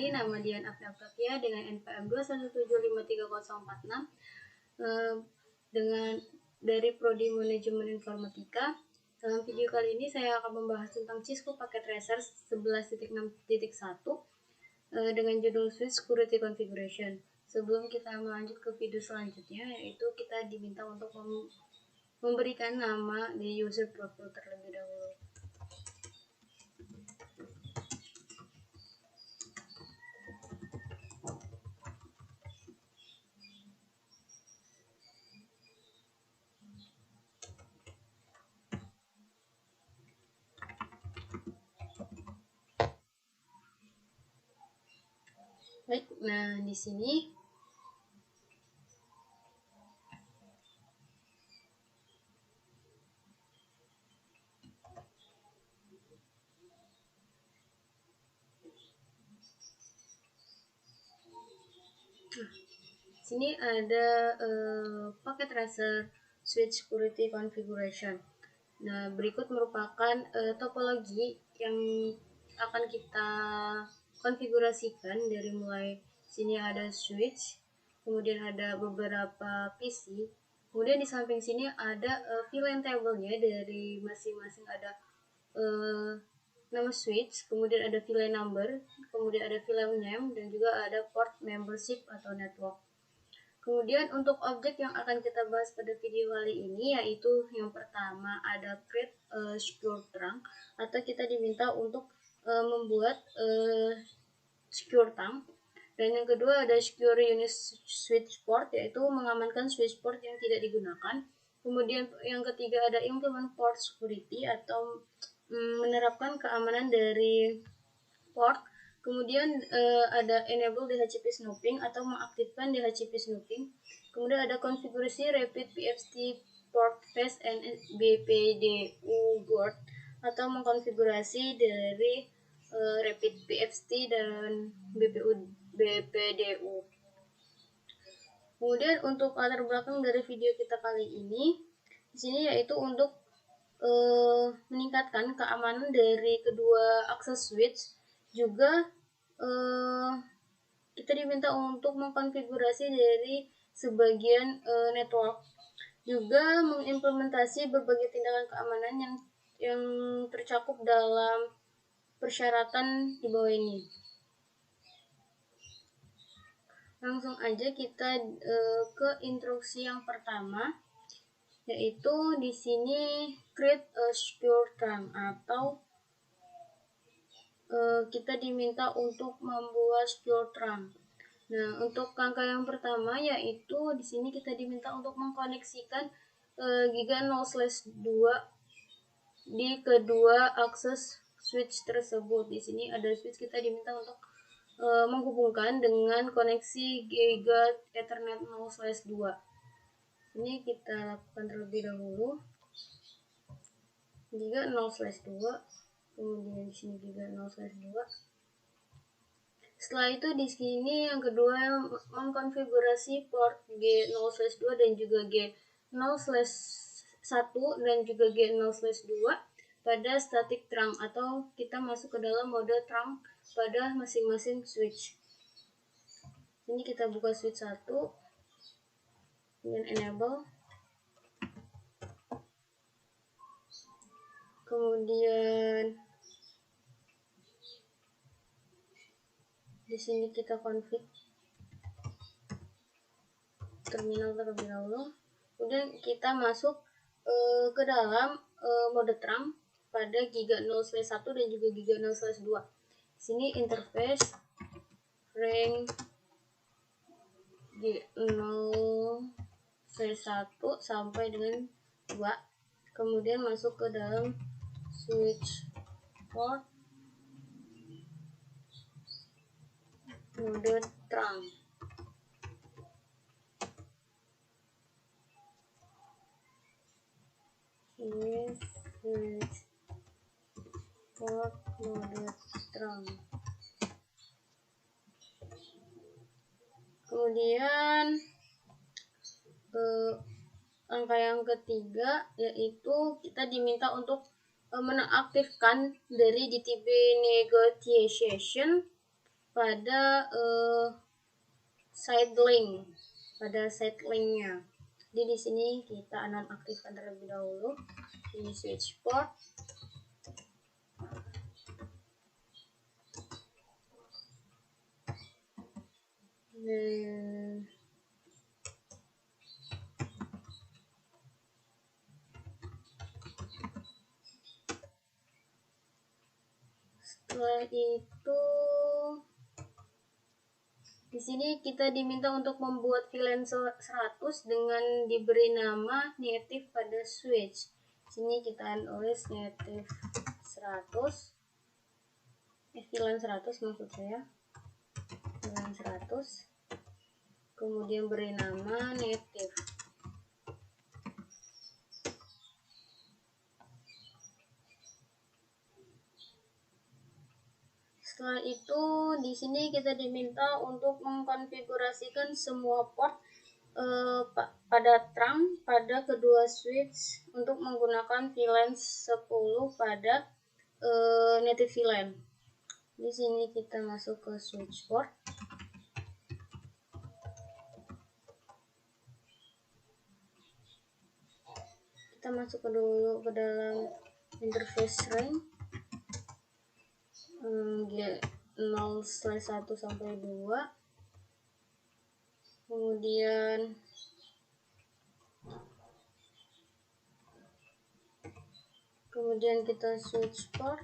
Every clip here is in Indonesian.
Kenali, nama Dian Apriya dengan NPM 217534046 dengan dari Prodi Manajemen Informatika. Dalam video kali ini saya akan membahas tentang Cisco Packet Tracer 11.6.1 dengan judul Switch Security Configuration. Sebelum kita melanjut ke video selanjutnya, yaitu kita diminta untuk memberikan nama di user profile terlebih dahulu. Baik, nah di sini ada packet tracer switch security configuration. Nah, berikut merupakan topologi yang akan kita konfigurasikan dari mulai sini ada switch, kemudian ada beberapa PC, kemudian di samping sini ada VLAN table-nya dari masing-masing ada nama switch, kemudian ada VLAN number, kemudian ada VLAN name, dan juga ada port membership atau network. Kemudian untuk objek yang akan kita bahas pada video kali ini yaitu yang pertama ada create secure trunk, atau kita diminta untuk membuat secure trunk, dan yang kedua ada secure unit switch port, yaitu mengamankan switch port yang tidak digunakan. Kemudian yang ketiga ada implement port security, atau menerapkan keamanan dari port. Kemudian ada enable DHCP snooping, atau mengaktifkan DHCP snooping. Kemudian ada konfigurasi rapid PFT port face and BPDU board, atau mengkonfigurasi dari rapid PFT dan BPDU. Kemudian untuk latar belakang dari video kita kali ini di sini yaitu untuk meningkatkan keamanan dari kedua akses switch. Juga kita diminta untuk mengkonfigurasi dari sebagian network, juga mengimplementasi berbagai tindakan keamanan yang tercakup dalam persyaratan di bawah ini. Langsung aja kita ke instruksi yang pertama, yaitu di sini create a secure trunk, atau kita diminta untuk membuat secure trunk. Nah, untuk langkah yang pertama yaitu di sini kita diminta untuk mengkoneksikan Giga 0/2 di kedua akses switch tersebut. Di sini ada switch, kita diminta untuk menghubungkan dengan koneksi Giga Ethernet 0/2. Ini kita lakukan terlebih dahulu. Giga 0/2. Kemudian di sini juga 0/2. Setelah itu di sini yang kedua mengkonfigurasi port G0/2 dan juga G0/1 dan juga G0/2 pada static trunk, atau kita masuk ke dalam mode trunk pada masing-masing switch. Ini kita buka switch 1 dengan enable. Kemudian di sini kita config terminal terlebih dahulu. Kemudian kita masuk ke dalam mode trunk pada Giga 0/1 dan juga Giga 0/2. Di sini interface ring G0/1 sampai dengan 2. Kemudian masuk ke dalam switch port mode trunk. Ini switch port mode trunk. Kemudian angka yang ketiga yaitu kita diminta untuk menonaktifkan dari DTP negotiation pada side link, linknya. Jadi di sini kita nonaktifkan terlebih dahulu di switch port. Setelah itu di sini kita diminta untuk membuat VLAN 100 dengan diberi nama native pada switch. Sini kita tulis native 100, VLAN 100 maksud saya, VLAN 100, kemudian beri nama native. Setelah itu di sini kita diminta untuk mengkonfigurasikan semua port pada trunk pada kedua switch untuk menggunakan VLAN 10 pada native VLAN. Di sini kita masuk ke switch port. Kita masuk dulu ke dalam interface ring G0/1 sampai 2. Kemudian kita switch port.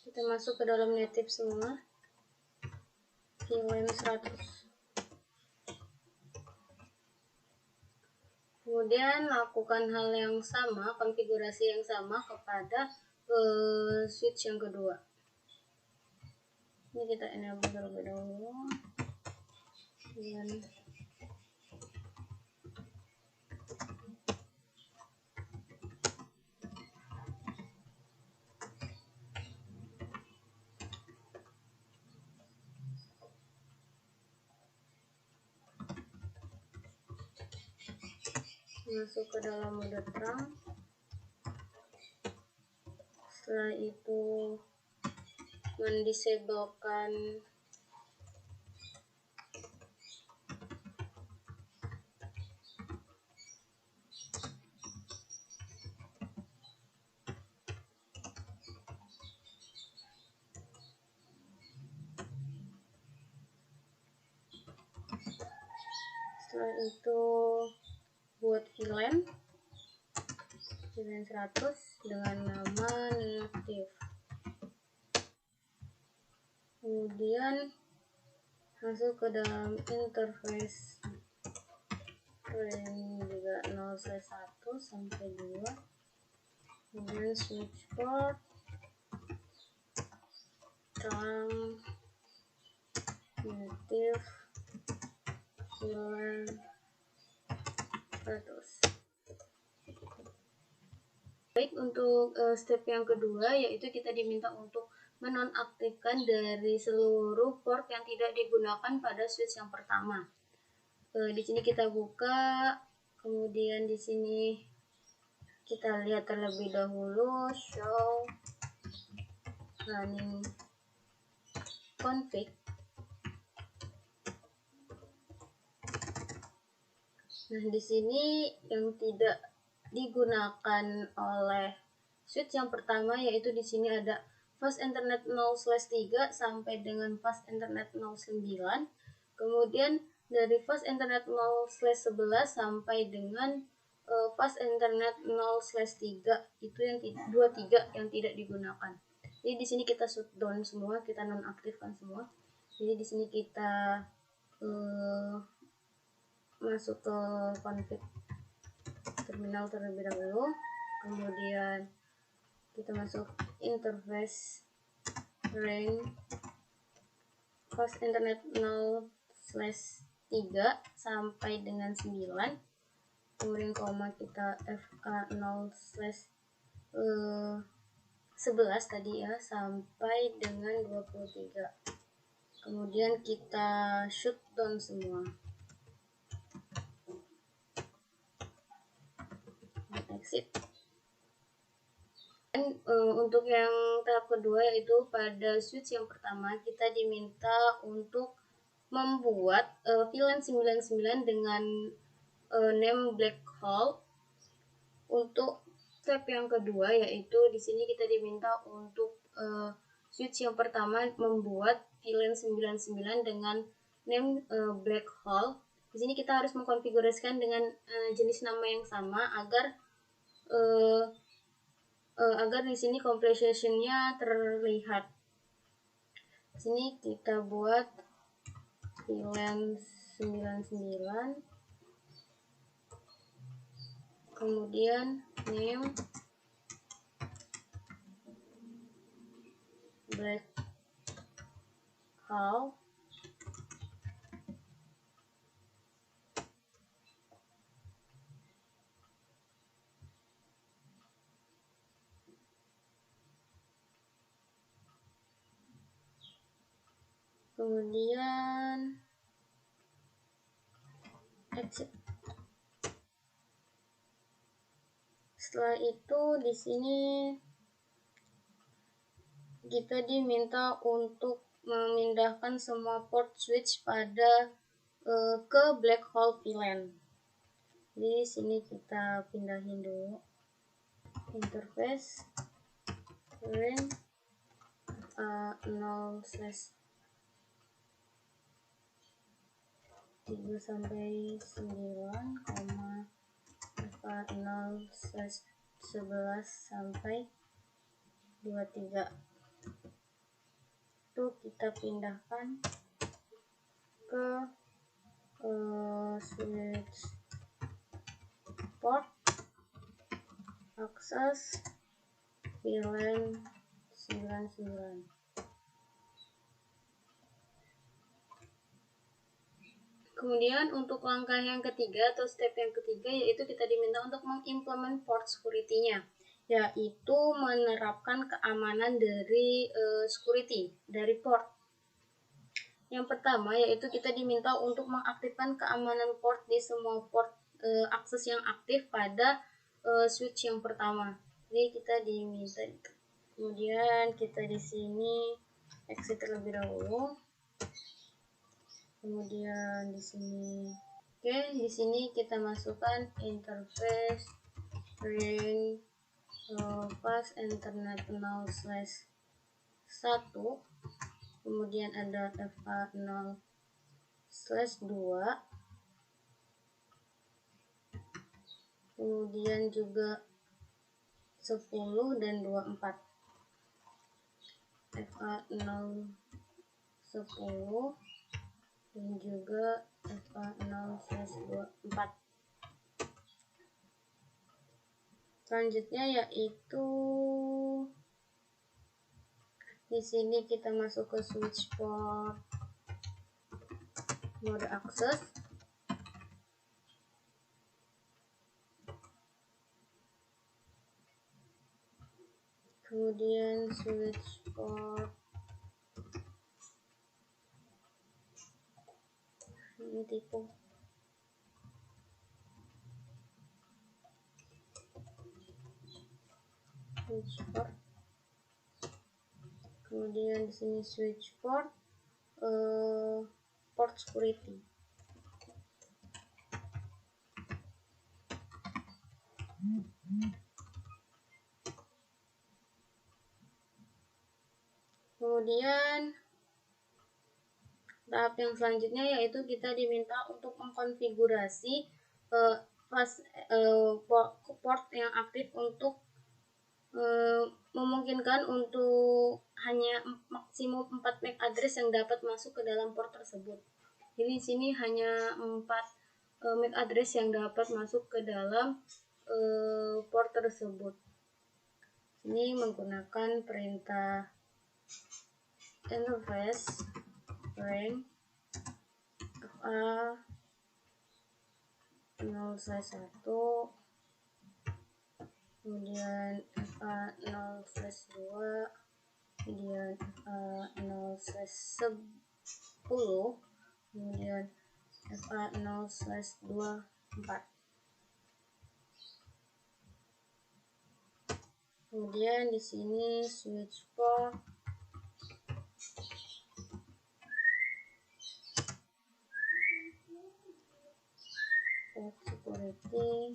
Kita masuk ke dalam native semua, VLAN 100. Kemudian lakukan hal yang sama, konfigurasi yang sama kepada switch yang kedua. Ini kita enable terlebih dahulu. Dan masuk ke dalam mode trunk. Setelah itu mendisablekan buat VLAN 100 dengan nama native. Kemudian masuk ke dalam interface ring juga 0/1 sampai 2. Kemudian switch port, trunk, native, VLAN 100. Baik, untuk step yang kedua yaitu kita diminta untuk menonaktifkan dari seluruh port yang tidak digunakan pada switch yang pertama. Di sini kita buka, kemudian di sini kita lihat terlebih dahulu show running config. Nah, di sini yang tidak digunakan oleh switch yang pertama yaitu di sini ada fast internet 0/3 sampai dengan fast internet 0/9. Kemudian dari fast internet 0/11 sampai dengan fast internet 0/3 itu yang 23 yang tidak digunakan. Jadi di sini kita shutdown semua, kita nonaktifkan semua. Jadi di sini kita masuk ke config terminal terlebih dahulu, kemudian kita masuk interface ring fast internet 0/3 sampai dengan 9, kemudian koma kita FA 0/11 tadi ya sampai dengan 23. Kemudian kita shutdown semua. Exit. Untuk yang tahap kedua, yaitu pada switch yang pertama kita diminta untuk membuat VLAN 99 dengan name black hole. Untuk step yang kedua, yaitu di sini kita diminta untuk switch yang pertama membuat VLAN 99 dengan name black hole. Di sini kita harus mengkonfigurasikan dengan jenis nama yang sama agar di sini completion-nya terlihat. Di sini kita buat VLAN 99, kemudian name black hole, kemudian exit. Setelah itu di sini kita diminta untuk memindahkan semua port switch pada ke black hole VLAN. Di sini kita pindahin dulu interface ring 0/3 sampai 9, 0/11 sampai 23. Itu kita pindahkan ke switch port akses VLAN 99. Kemudian untuk langkah yang ketiga atau step yang ketiga, yaitu kita diminta untuk mengimplement port security-nya, yaitu menerapkan keamanan dari security dari port. Yang pertama yaitu kita diminta untuk mengaktifkan keamanan port di semua port akses yang aktif pada switch yang pertama. Jadi kita diminta, kemudian kita di sini exit terlebih dahulu. Kemudian di sini, di sini kita masukkan interface ring fast internet 0/1, kemudian ada FA 0/2, kemudian juga 10 dan 24, FA 0/10 dan juga FA 0/24. Selanjutnya yaitu di sini kita masuk ke switch port mode akses. Kemudian switch port ini tipe switch port. Kemudian di sini switch port port security. Kemudian tahap yang selanjutnya yaitu kita diminta untuk mengkonfigurasi port yang aktif untuk memungkinkan untuk hanya maksimum 4 MAC address yang dapat masuk ke dalam port tersebut. Jadi di sini hanya 4 MAC address yang dapat masuk ke dalam port tersebut. Ini menggunakan perintah interface ring FA 0/1, kemudian FA 0/2, kemudian FA 0/10, kemudian FA 0/24. Kemudian di sini switch port, port security,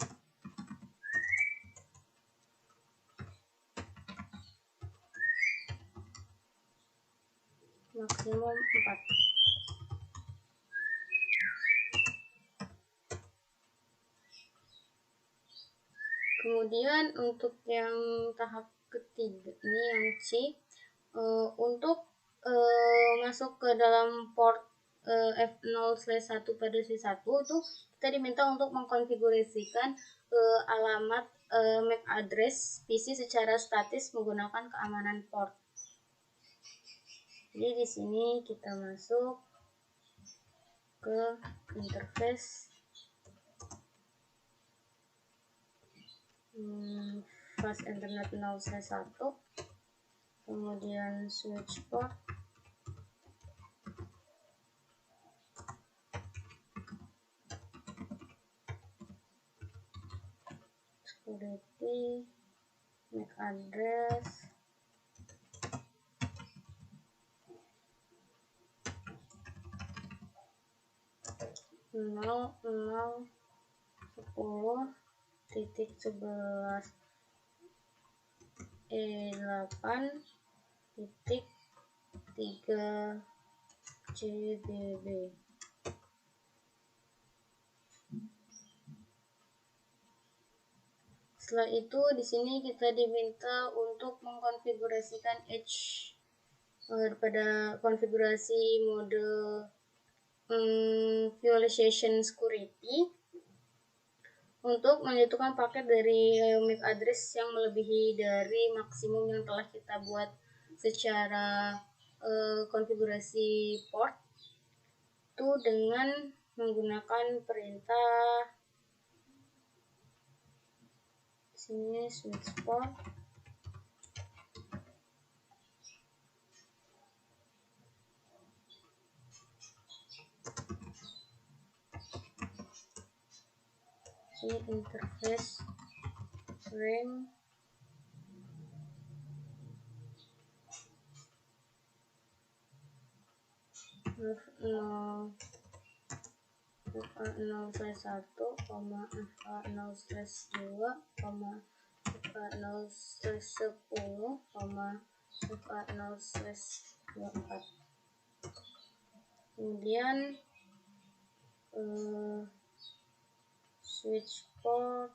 maksimum 4. Kemudian untuk yang tahap ketiga ini yang C, untuk masuk ke dalam port F0/1 pada switch 1 itu kita diminta untuk mengkonfigurasikan alamat MAC address PC secara statis menggunakan keamanan port. Jadi di sini kita masuk ke interface fast internet 0/1, kemudian switch port, security, MAC address, nol 10.10.11.E8.3 CBB. Setelah itu di sini kita diminta untuk mengkonfigurasikan edge pada konfigurasi mode violation security untuk menjatuhkan paket dari MAC address yang melebihi dari maksimum yang telah kita buat secara konfigurasi port itu dengan menggunakan perintah sini switch port, sini interface ring F0/1, FA0/2, FA0/10, FA0/24. Kemudian switch port,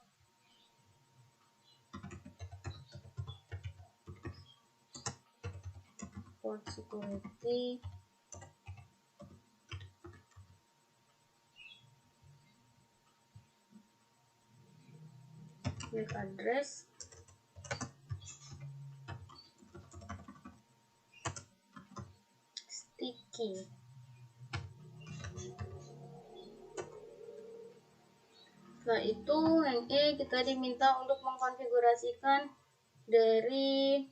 port security, MAC address, sticky. Setelah itu yang E kita diminta untuk mengkonfigurasikan dari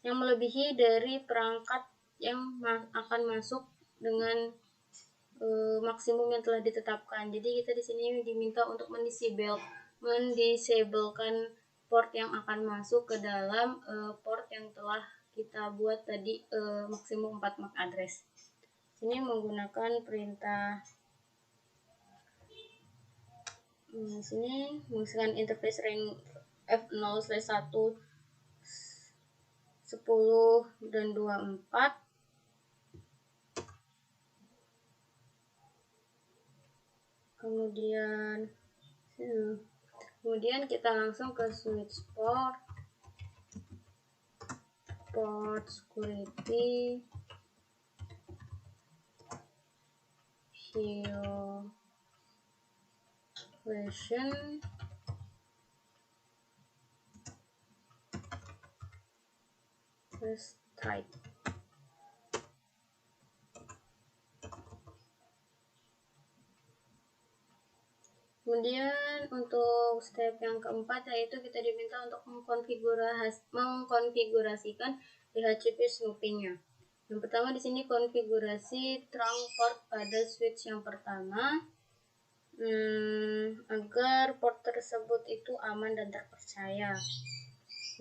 yang melebihi dari perangkat yang akan masuk dengan maksimum yang telah ditetapkan. Jadi kita di sini diminta untuk mendisablekan port yang akan masuk ke dalam port yang telah kita buat tadi maksimum 4 MAC address. Sini menggunakan perintah sini menggunakan interface ring F0/1 10 dan 24. Kemudian kita langsung ke switch port, port security, violation, strike. Kemudian untuk step yang keempat yaitu kita diminta untuk mengkonfigurasikan DHCP snooping-nya. Yang pertama di sini konfigurasi trunk port pada switch yang pertama. agar port tersebut itu aman dan terpercaya.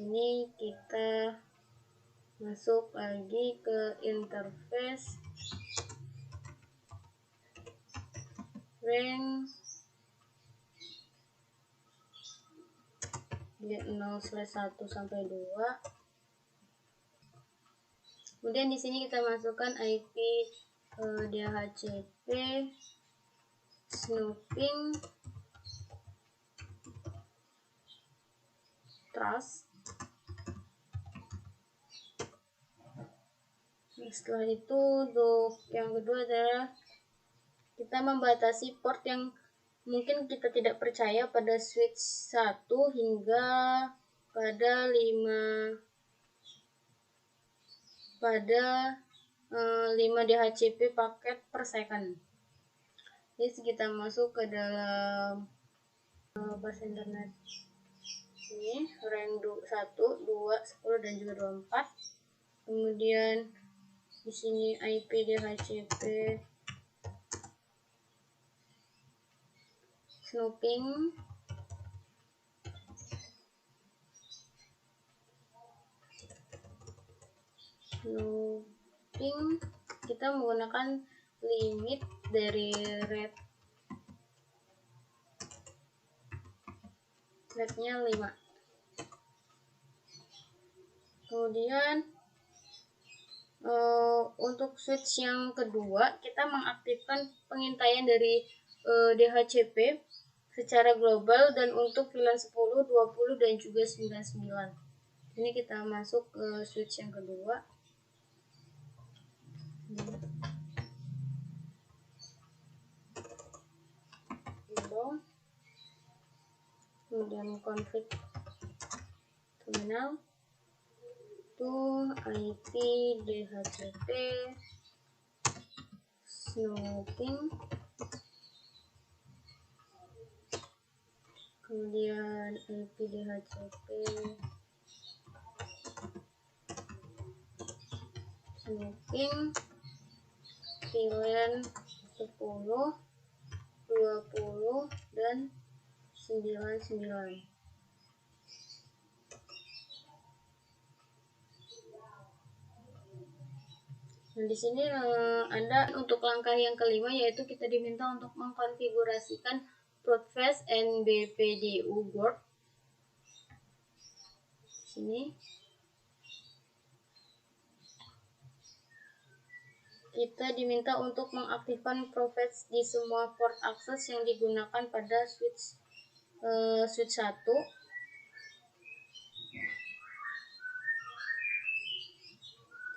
Ini kita masuk lagi ke interface rank get 0/1 sampai 2. Kemudian di sini kita masukkan IP DHCP snooping trust. Setelah itu untuk yang kedua adalah kita membatasi port yang mungkin kita tidak percaya pada switch 1 hingga pada 5 DHCP paket per second. Jadi kita masuk ke dalam bus internet ini rank 1, 2, 10 dan juga 24. Kemudian di sini IP DHCP snooping kita menggunakan limit dari rate-nya 5. Kemudian untuk switch yang kedua kita mengaktifkan pengintaian dari DHCP secara global dan untuk VLAN 10, 20 dan juga 99. Ini kita masuk ke switch yang kedua. Kemudian config terminal itu IP DHCP snooping, kemudian IP DHCP snooping VLAN 10, 20 dan 99. Nah, di sini ada untuk langkah yang kelima, yaitu kita diminta untuk mengkonfigurasikan Broadcast and BPDU board. Sini kita diminta untuk mengaktifkan Broadcast di semua port akses yang digunakan pada switch 1.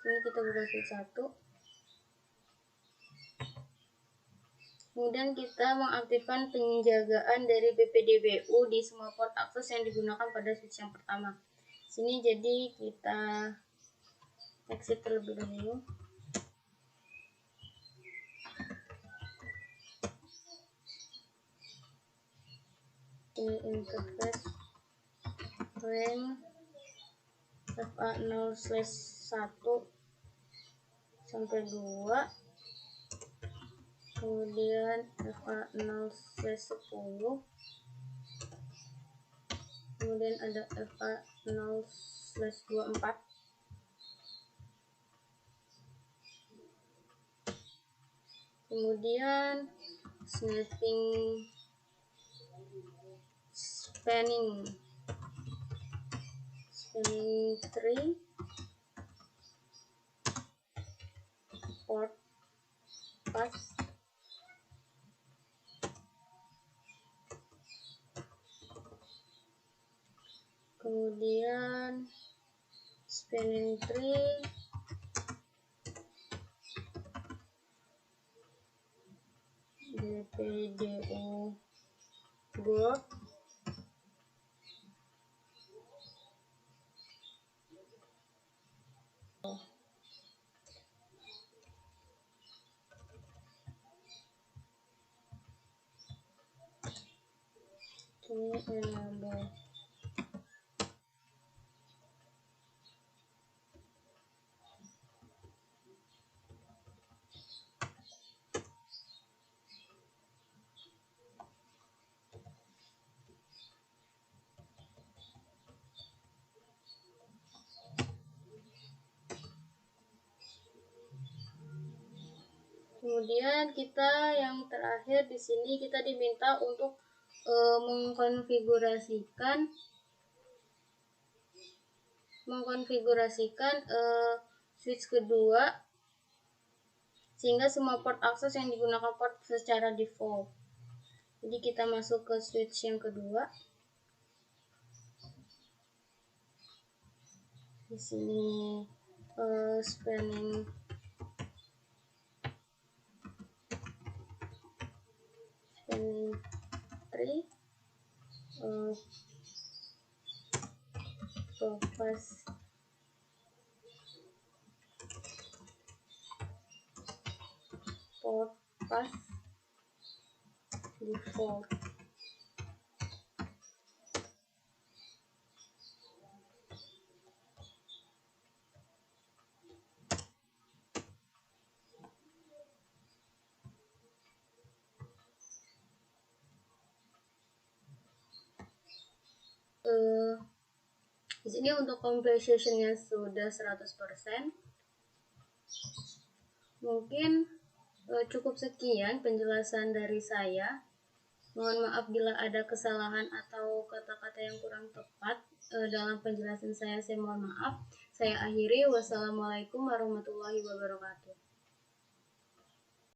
Ini kita buka switch 1. Kemudian kita mengaktifkan penjagaan dari BPDBU di semua port akses yang digunakan pada switch yang pertama. Sini jadi kita exit terlebih dahulu. Ini interface rank FA0/1 sampai 2, kemudian FA0/10, kemudian ada FA0/24, kemudian spanning tree port path, kemudian spanning tree BPDU board, ini enable. Kemudian kita yang terakhir di sini kita diminta untuk mengkonfigurasikan switch kedua sehingga semua port akses yang digunakan port secara default. Jadi kita masuk ke switch yang kedua. Di sini spanning tree, port path default. Di sini untuk completion-nya sudah 100%. Mungkin cukup sekian penjelasan dari saya. Mohon maaf bila ada kesalahan atau kata-kata yang kurang tepat dalam penjelasan saya mohon maaf. Saya akhiri. Wassalamualaikum warahmatullahi wabarakatuh.